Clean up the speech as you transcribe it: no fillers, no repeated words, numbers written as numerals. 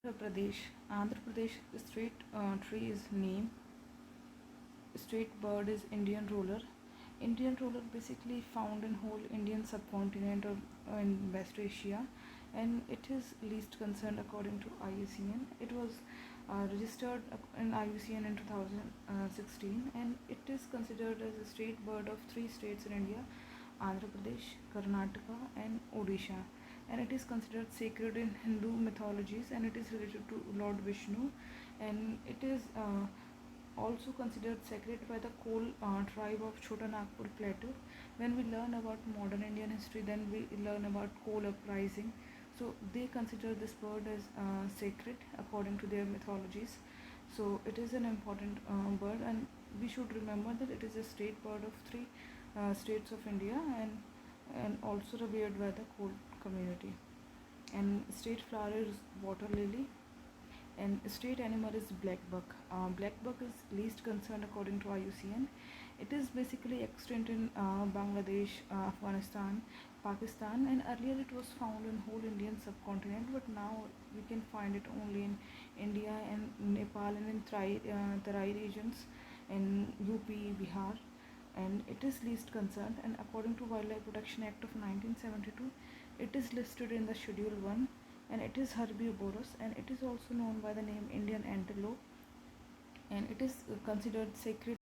Andhra Pradesh. Andhra Pradesh state tree is neem. State bird is Indian roller. Indian roller basically found in whole Indian subcontinent or in West Asia, and it is least concerned according to IUCN. It was registered in IUCN in 2016, and it is considered as a state bird of three states in India: Andhra Pradesh, Karnataka, and Odisha. And it is considered sacred in Hindu mythologies, and it is related to Lord Vishnu, and it is also considered sacred by the Kol tribe of Chota Nagpur Plateau. When we learn about modern Indian history, then we learn about Kol uprising. So they consider this bird as sacred according to their mythologies. So it is an important bird, and we should remember that it is a state bird of three states of India, and also revered by the Kol community. And state flower is water lily, and state animal is blackbuck. Blackbuck is least concerned according to IUCN. It is basically extinct in Bangladesh, Afghanistan, Pakistan, and earlier it was found in whole Indian subcontinent. But now we can find it only in India and Nepal and in Tarai regions in UP, Bihar, and it is least concerned. And according to Wildlife Protection Act of 1972, it is listed in the Schedule 1, and it is herbivorous, and it is also known by the name Indian antelope, and it is considered sacred